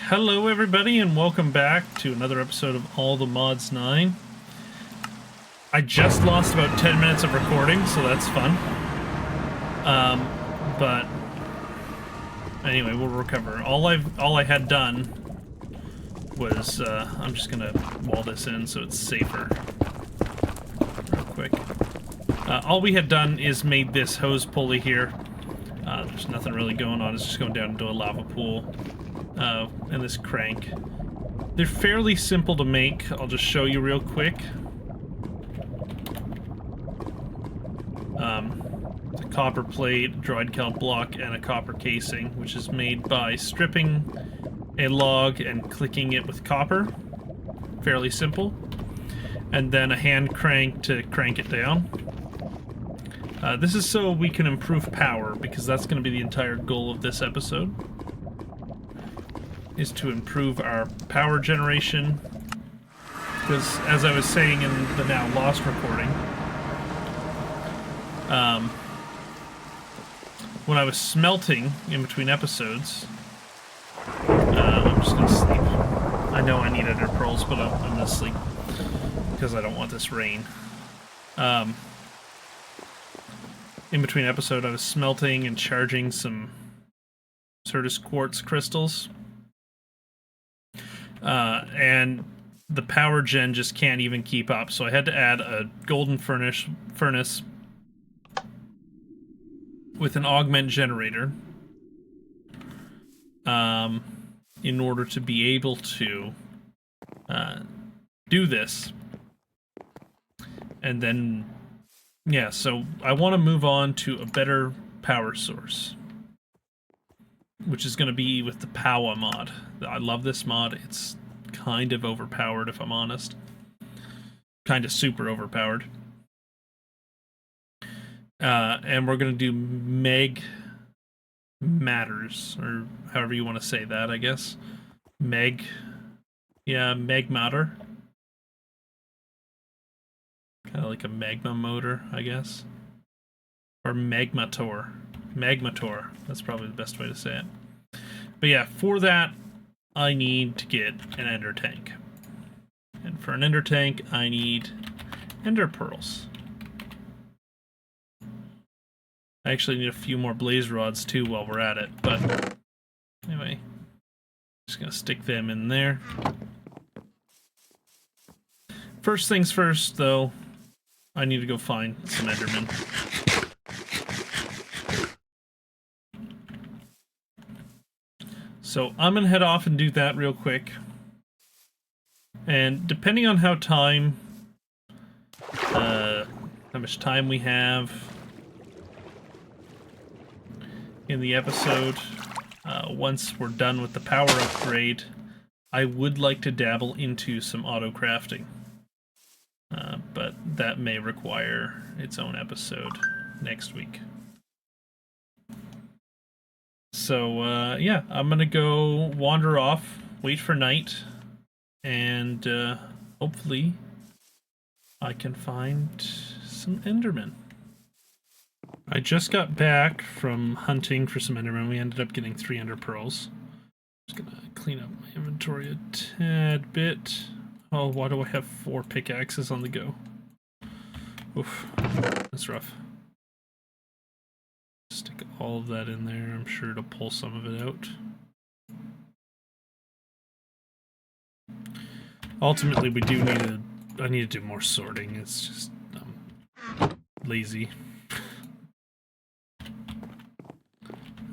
Hello everybody and welcome back to another episode of All the Mods 9. I just lost about 10 minutes of recording, so that's fun. But anyway, we'll recover. All I had done was I'm just gonna wall this in so it's safer. Real quick. All we had done is made this hose pulley here. There's nothing really going on, it's just going down into a lava pool. And this crank. They're fairly simple to make. I'll just show you real quick. It's a copper plate, droid kelp block, and a copper casing, which is made by stripping a log and clicking it with copper. Fairly simple. And then a hand crank to crank it down. This is so we can improve power, because that's going to be the entire goal of this episode. Is to improve our power generation, because as I was saying in the now lost recording, when I was smelting in between episodes, I'm just gonna sleep. I know I need ender pearls, but I'm gonna sleep because I don't want this rain. In between episode, I was smelting and charging some Certus quartz crystals. And the power gen just can't even keep up, so I had to add a golden furnace with an augment generator in order to be able to do this. And then, yeah, so I want to move on to a better power source, which is going to be with the POWAH mod. I love this mod. It's kind of overpowered, if I'm honest. Kind of super overpowered. And we're going to do Meg Matters, or however you want to say that, I guess. Meg Matter. Kind of like a magma motor, I guess. Or Magmator. Magmator. That's probably the best way to say it. But yeah, for that, I need to get an ender tank. And for an ender tank, I need ender pearls. I actually need a few more blaze rods too while we're at it, but anyway, just gonna stick them in there. First things first, though, I need to go find some endermen. So I'm gonna head off and do that real quick. And depending on how much time we have in the episode, once we're done with the power upgrade, I would like to dabble into some auto crafting. But that may require its own episode next week. So, yeah, I'm gonna go wander off, wait for night, and hopefully I can find some endermen. I just got back from hunting for some endermen. We ended up getting 3 ender pearls. Just gonna clean up my inventory a tad bit. Oh, why do I have 4 pickaxes on the go? Oof, that's rough. Stick all of that in there. I'm sure it'll pull some of it out. Ultimately, we do need to... I need to do more sorting. It's just... lazy.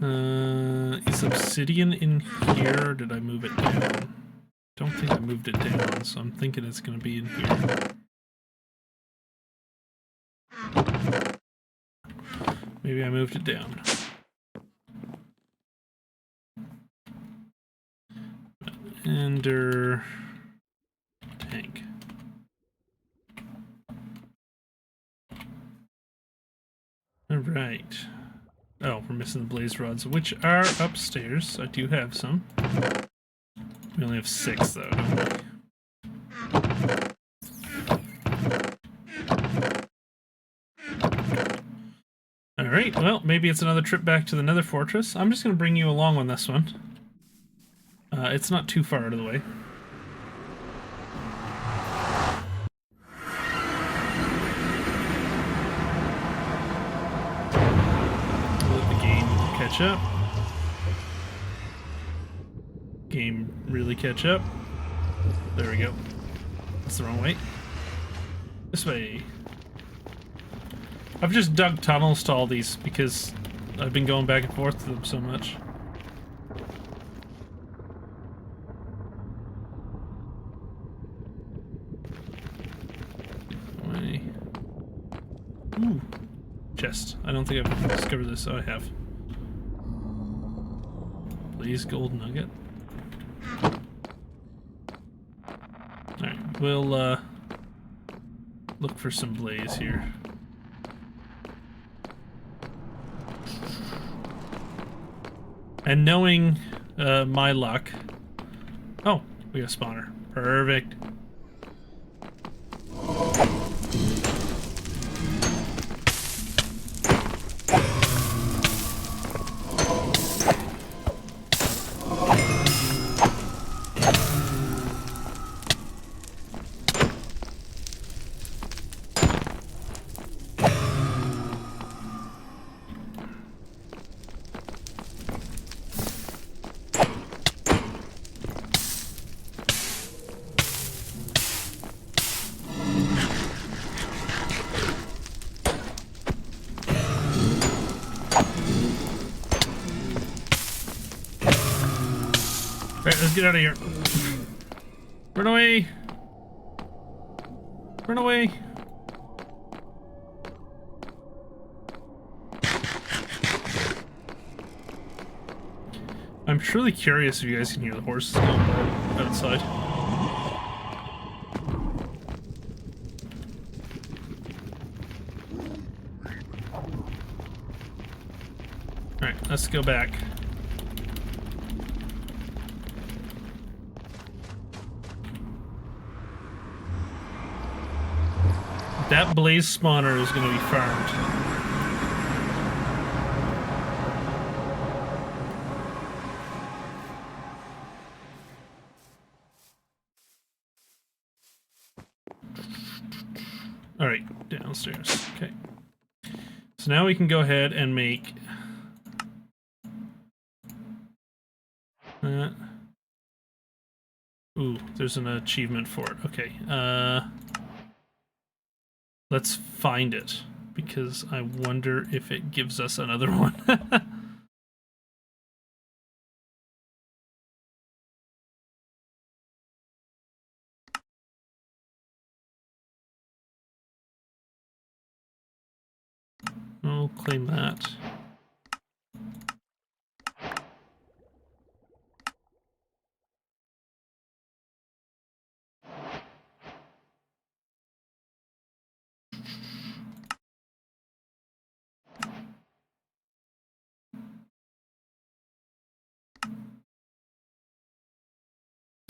Is obsidian in here, or did I move it down? Don't think I moved it down, so I'm thinking it's going to be in here. Maybe I moved it down. Ender tank. Alright. Oh, we're missing the blaze rods, which are upstairs. I do have some. We only have 6, though, don't we? Alright, well, maybe it's another trip back to the Nether Fortress. I'm just going to bring you along on this one. It's not too far out of the way. Let the game catch up. Game really catch up. There we go. That's the wrong way. This way. I've just dug tunnels to all these because I've been going back and forth to them so much. Way. Ooh. Chest. I don't think I've discovered this. Oh, I have. Please, gold nugget. Alright, we'll look for some blaze here. And knowing my luck... Oh, we got a spawner. Perfect. Alright, let's get out of here. Run away! Run away! I'm truly curious if you guys can hear the horses going by outside. Alright, let's go back. That blaze spawner is going to be farmed. Alright, downstairs. Okay. So now we can go ahead and make that. Ooh, there's an achievement for it. Okay. Let's find it, because I wonder if it gives us another one. I'll claim that.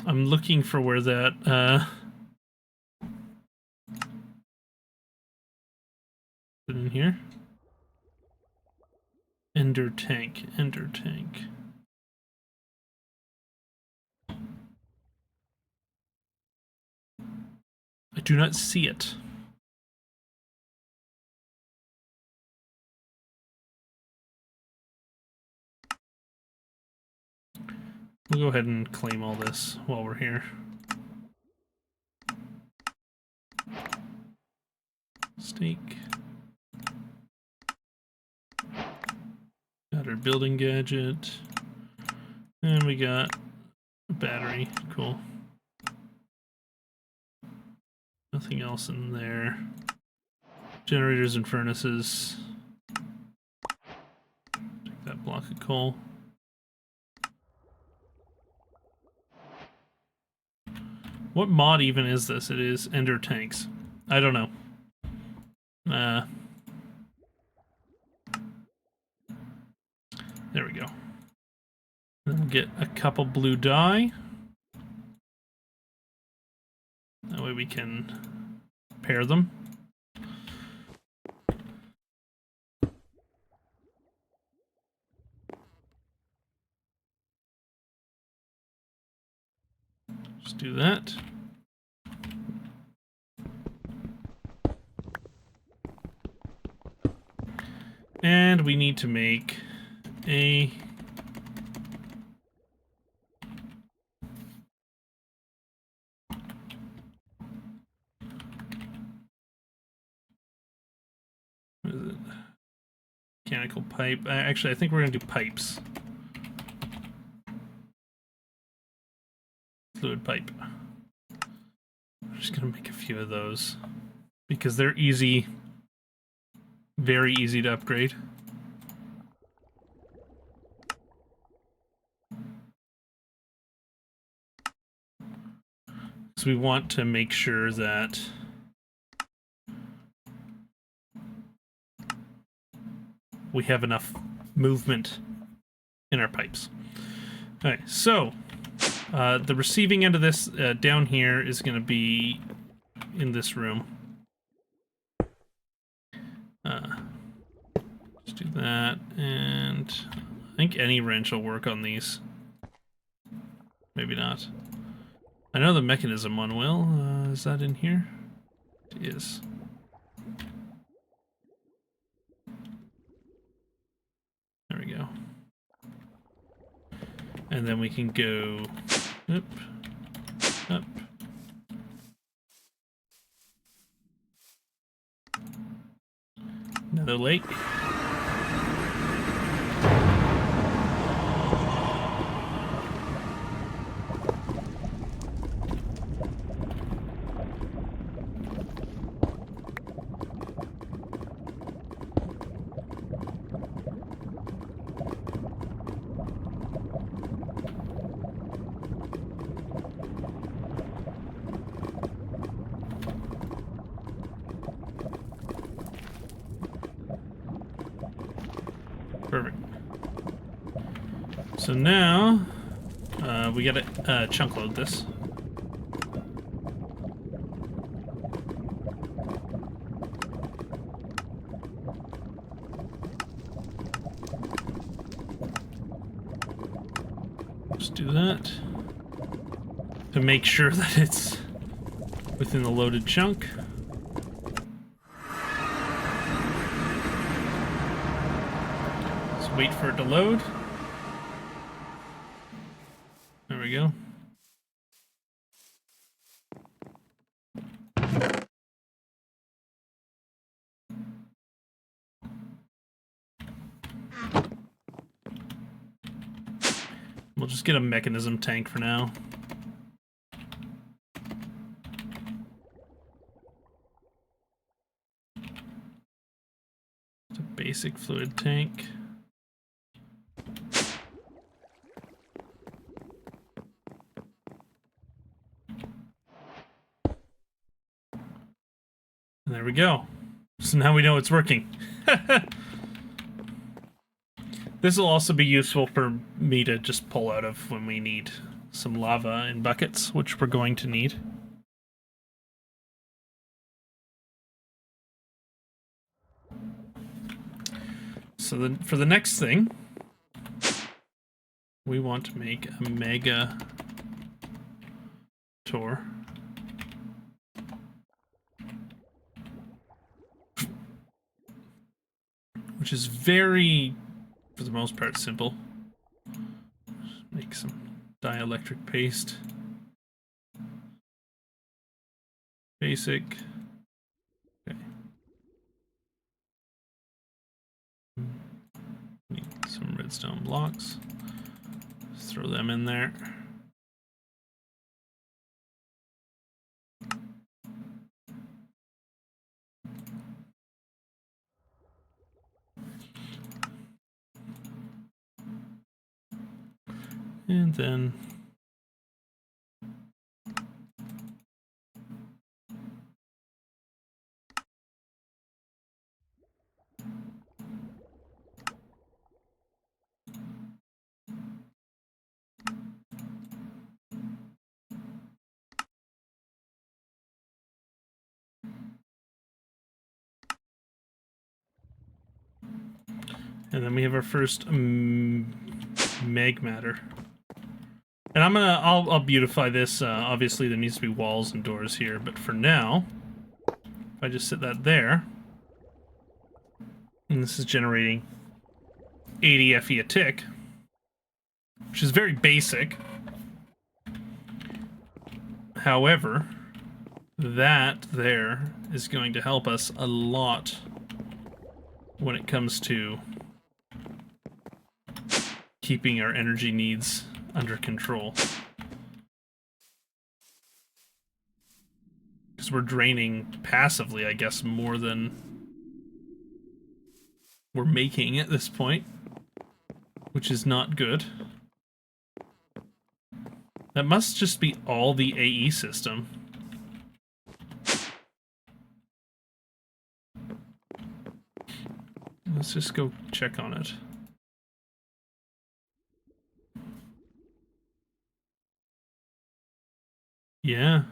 I'm looking for where that, put in here. Ender tank, ender tank. I do not see it. We'll go ahead and claim all this while we're here. Steak. Got our building gadget. And we got a battery. Cool. Nothing else in there. Generators and furnaces. Take that block of coal. What mod even is this? It is Ender Tanks. I don't know. There we go. Then we'll get a couple blue dye. That way we can pair them. Just do that. And we need to make a what is it? Mechanical pipe. Actually, I think we're gonna do pipes. Fluid pipe. I'm just gonna make a few of those because they're easy, very easy to upgrade. So we want to make sure that we have enough movement in our pipes. Okay, so the receiving end of this down here is going to be in this room. Just do that, and I think any wrench will work on these. Maybe not. I know the mechanism one will. Is that in here? It is. There we go. And then we can go up, up. Another lake. Perfect. So now, we gotta chunk load this. Just do that to make sure that it's within the loaded chunk. Let's wait for it to load. There we go. We'll just get a mechanism tank for now. It's a basic fluid tank. And there we go. So now we know it's working. This will also be useful for me to just pull out of when we need some lava in buckets, which we're going to need. So then for the next thing, we want to make a mega tour. Which is very, for the most part, simple. Just make some dielectric paste. Basic. Okay. Need some redstone blocks. Just throw them in there. And then we have our first mag matter. And I'll beautify this. Obviously, there needs to be walls and doors here, but for now, if I just set that there, and this is generating 80 FE a tick, which is very basic. However, that there is going to help us a lot when it comes to keeping our energy needs under control. Because we're draining passively, I guess, more than we're making at this point, which is not good. That must just be all the AE system. Let's just go check on it. Yeah.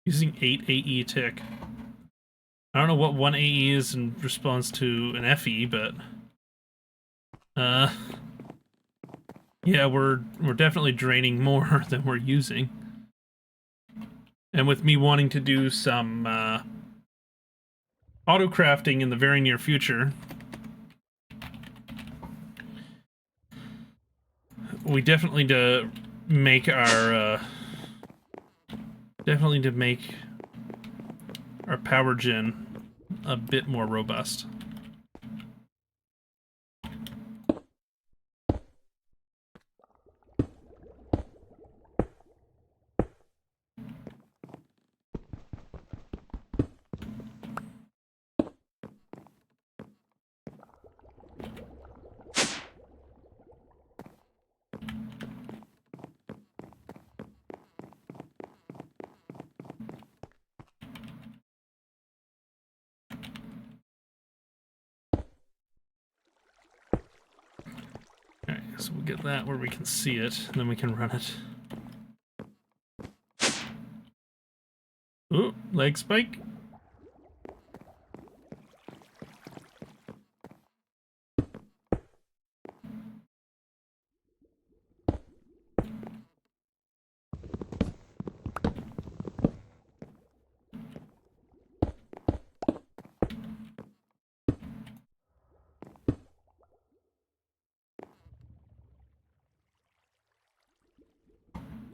Using 8 AE a tick. I don't know what 1 AE is in response to an FE, but... yeah, we're definitely draining more than we're using. And with me wanting to do some, auto-crafting in the very near future, we definitely to make our, definitely to make our power gen a bit more robust. Alright, so we'll get that where we can see it, and then we can run it. Ooh, leg spike.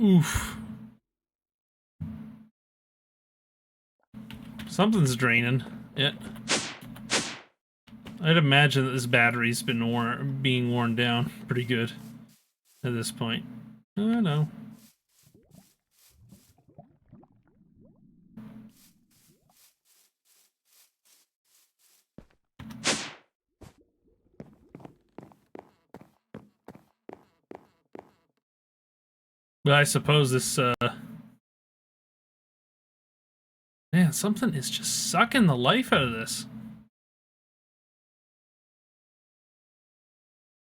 Oof. Something's draining it. I'd imagine that this battery's been being worn down pretty good at this point. I don't know. But I suppose this, man, something is just sucking the life out of this.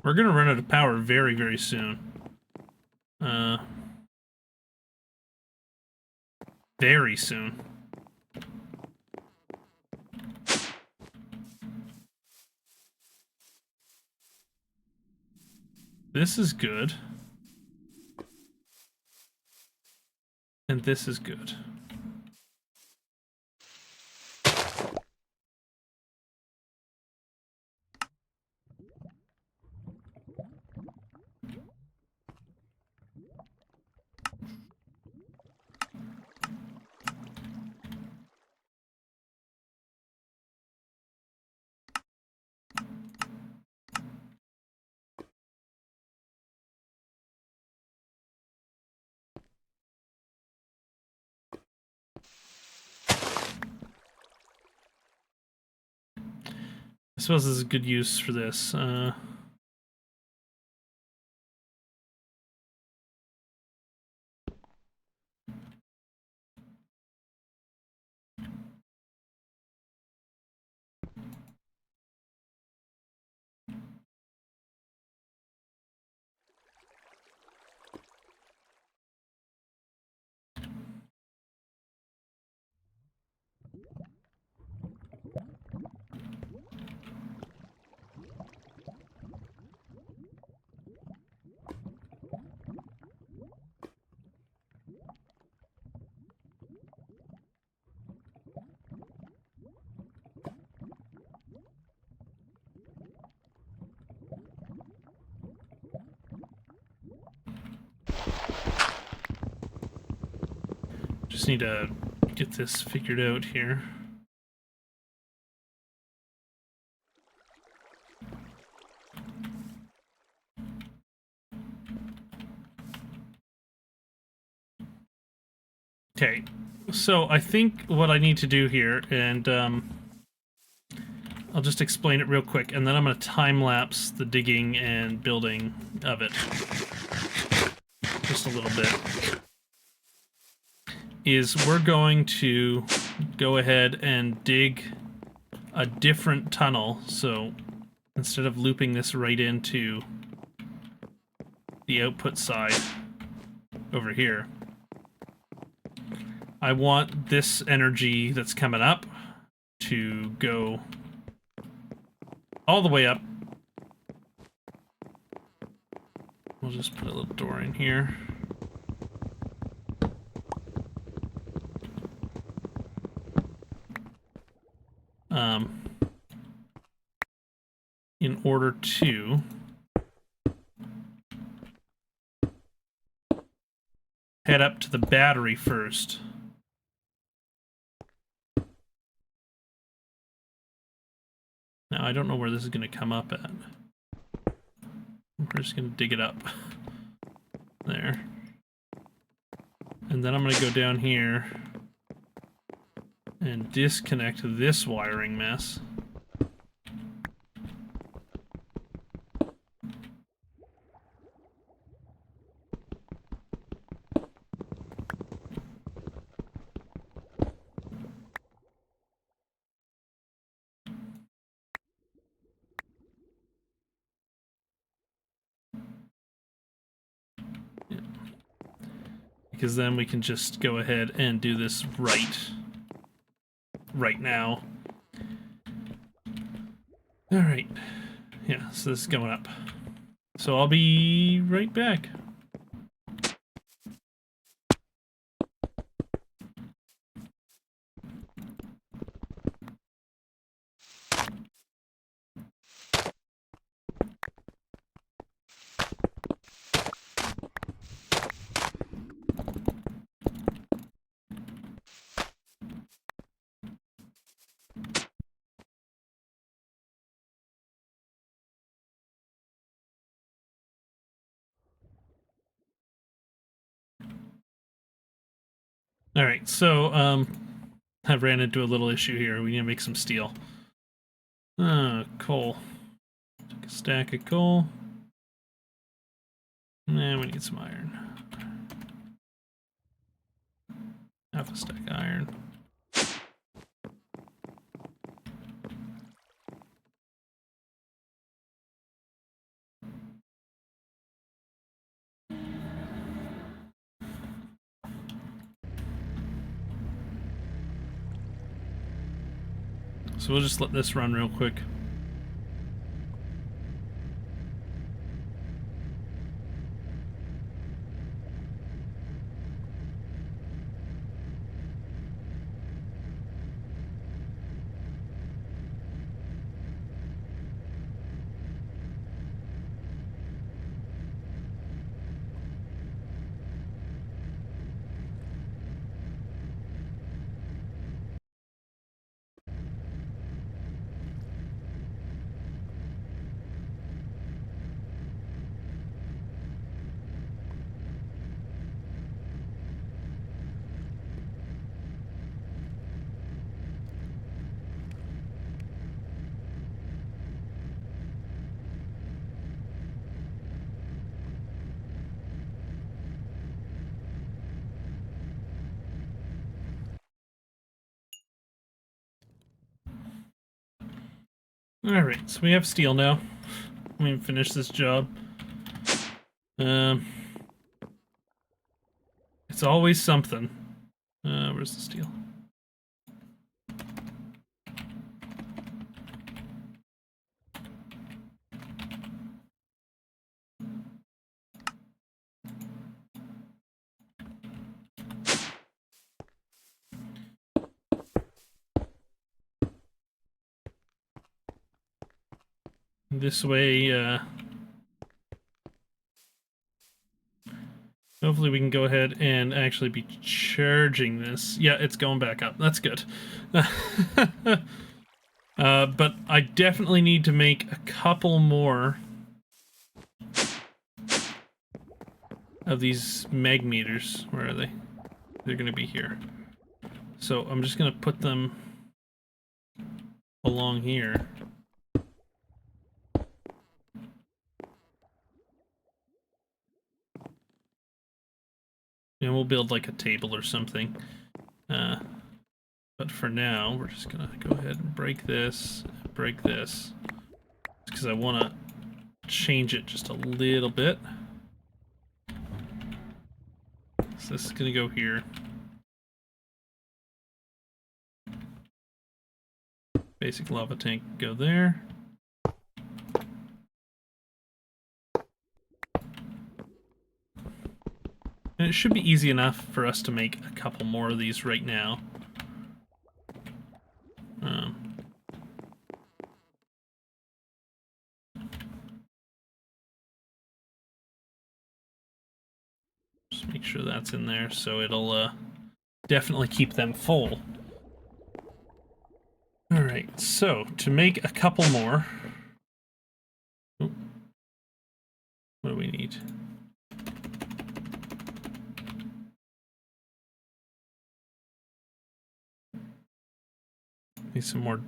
We're gonna run out of power very, very soon. Very soon. This is good. And this is good. I suppose this is a good use for this. Just need to get this figured out here. Okay, so I think what I need to do here, and I'll just explain it real quick, and then I'm going to time-lapse the digging and building of it. Just a little bit. Is we're going to go ahead and dig a different tunnel, so instead of looping this right into the output side over here, I want this energy that's coming up to go all the way up. We'll just put a little door in here. In order to head up to the battery first. Now, I don't know where this is going to come up at. We're just going to dig it up. There. And then I'm going to go down here and disconnect this wiring mess. Because then we can just go ahead and do this right now. Alright. Yeah, so this is going up. So I'll be right back. Alright, so, I ran into a little issue here. We need to make some steel. Coal. Take a stack of coal. And we need some iron. Half a stack of iron. So we'll just let this run real quick. Alright, so we have steel now. We can finish this job. It's always something. Where's the steel? This way, Hopefully we can go ahead and actually be charging this. Yeah, it's going back up. That's good. But I definitely need to make a couple more of these mag meters. Where are they? They're going to be here. So I'm just going to put them along here. And we'll build like a table or something. But for now, we're just gonna go ahead and break this, because I want to change it just a little bit. So this is gonna go here. Basic lava tank, go there. And it should be easy enough for us to make a couple more of these right now. Just make sure that's in there so it'll definitely keep them full. Alright, so to make a couple more... Oh, what do we need? Need some more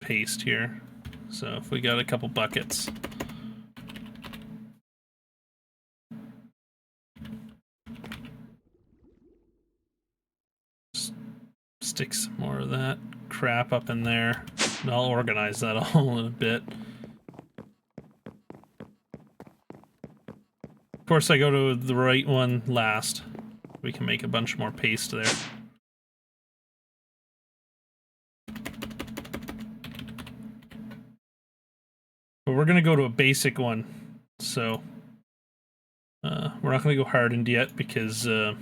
paste here. So if we got a couple buckets. Just stick some more of that crap up in there. And I'll organize that all in a bit. Of course, I go to the right one last. We can make a bunch more paste there. But we're gonna go to a basic one, so we're not gonna go hardened yet because so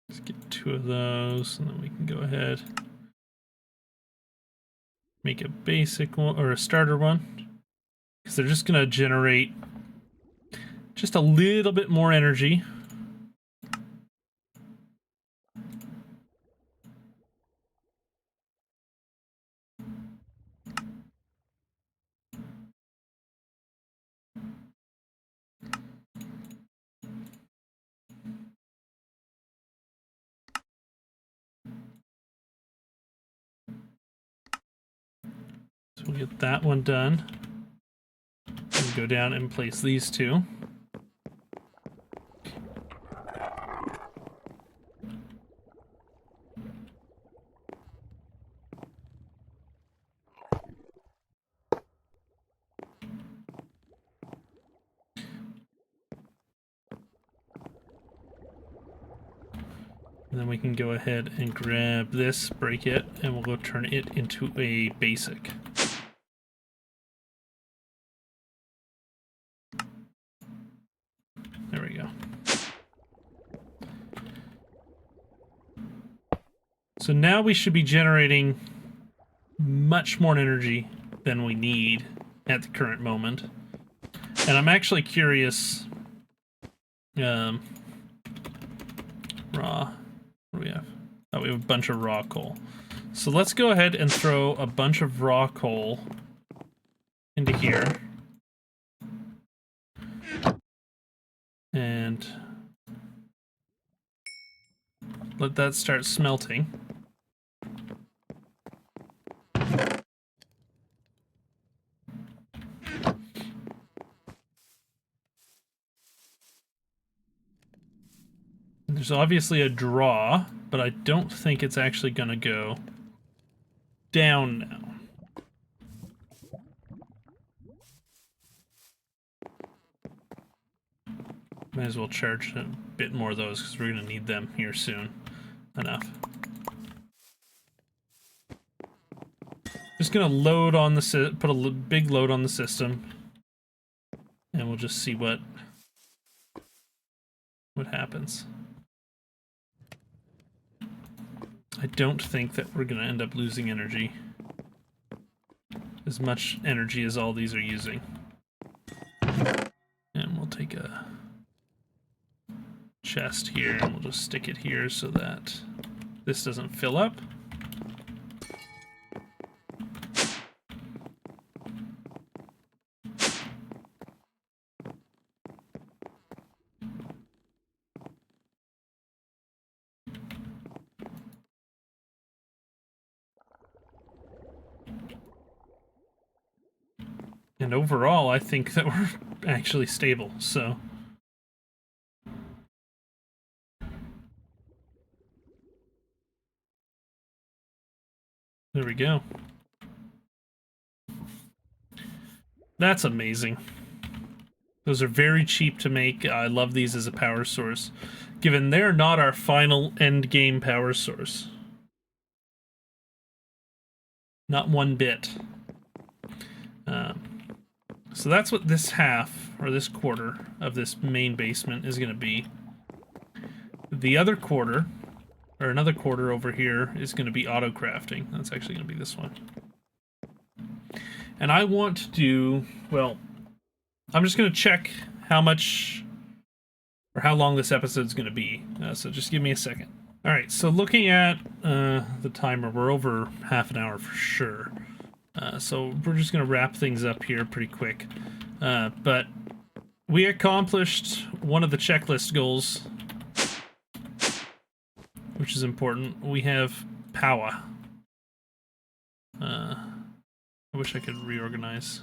let's get 2 of those, and then we can go ahead, make a basic one or a starter one, because they're just gonna generate just a little bit more energy. So we'll get that one done. And go down and place these 2. And then we can go ahead and grab this, break it, and we'll go turn it into a basic. There we go. So now we should be generating much more energy than we need at the current moment. And I'm actually curious... raw... What do we have? Oh, we have a bunch of raw coal. So let's go ahead and throw a bunch of raw coal into here. And let that start smelting. There's obviously a draw, but I don't think it's actually going to go down now. Might as well charge a bit more of those because we're going to need them here soon. enough. Just gonna load on the put a big load on the system, and we'll just see what happens. I don't think that we're gonna end up losing energy. As much energy as all these are using. And we'll take a chest here and we'll just stick it here so that this doesn't fill up. And overall, I think that we're actually stable, so... There we go. That's amazing. Those are very cheap to make. I love these as a power source, given they're not our final end game power source. Not one bit. So that's what this half, or this quarter, of this main basement is going to be. The other quarter, or another quarter over here, is going to be auto-crafting. That's actually going to be this one. And I want to do, well, I'm just going to check how much, or how long this episode's going to be. So just give me a second. Alright, so looking at the timer, we're over half an hour for sure. So we're just going to wrap things up here pretty quick. But we accomplished one of the checklist goals, which is important. We have POWAH. I wish I could reorganize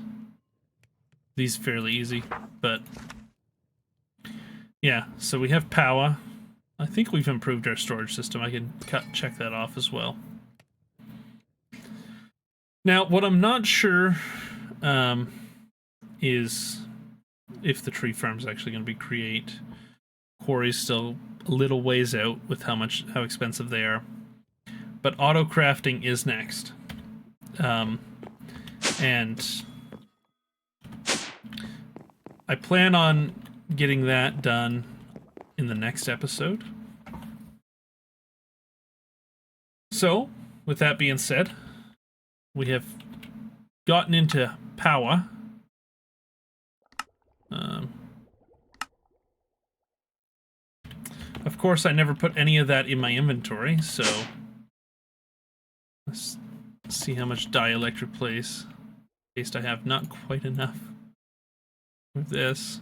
these fairly easy, but yeah, so we have POWAH. I think we've improved our storage system. I can check that off as well. Now, what I'm not sure is if the tree farm is actually going to be create. Quarry's still a little ways out with how expensive they are. But auto crafting is next. And I plan on getting that done in the next episode. So, with that being said, we have gotten into POWAH. Of course, I never put any of that in my inventory, so let's see how much dielectric paste I have. Not quite enough with this.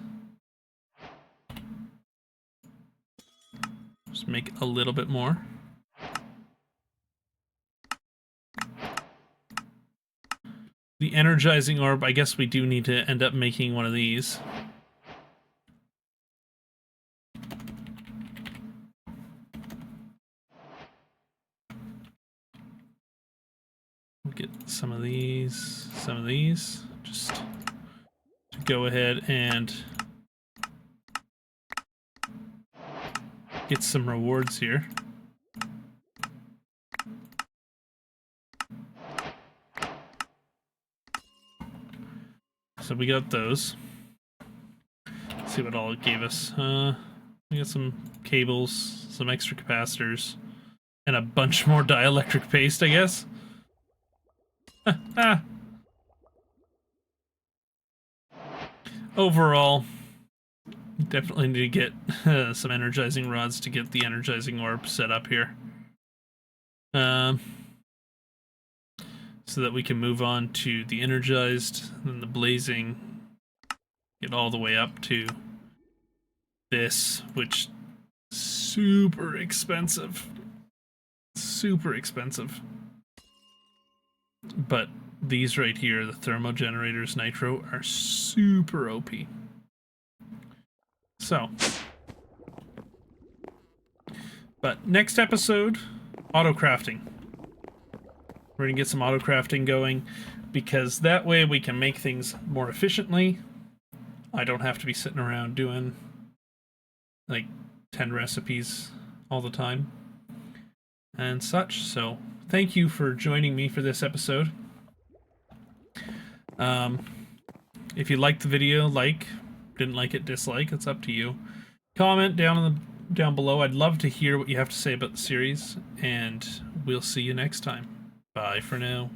Just make a little bit more. The energizing orb, I guess we do need to end up making one of these. We'll get some of these, just to go ahead and get some rewards here. So we got those. Let's see what all it gave us. We got some cables, some extra capacitors, and a bunch more dielectric paste, I guess. Overall, definitely need to get some energizing rods to get the energizing orb set up here. So that we can move on to the energized, and the blazing, get all the way up to this, which is super expensive. Super expensive. But these right here, the thermo generators nitro, are super OP. So, but next episode, auto crafting. We're gonna get some auto crafting going, because that way we can make things more efficiently. I don't have to be sitting around doing like 10 recipes all the time. and such. So thank you for joining me for this episode. If you liked the video, like. Didn't like it, dislike. It's up to you. Comment down below. I'd love to hear what you have to say about the series, and we'll see you next time. Bye for now.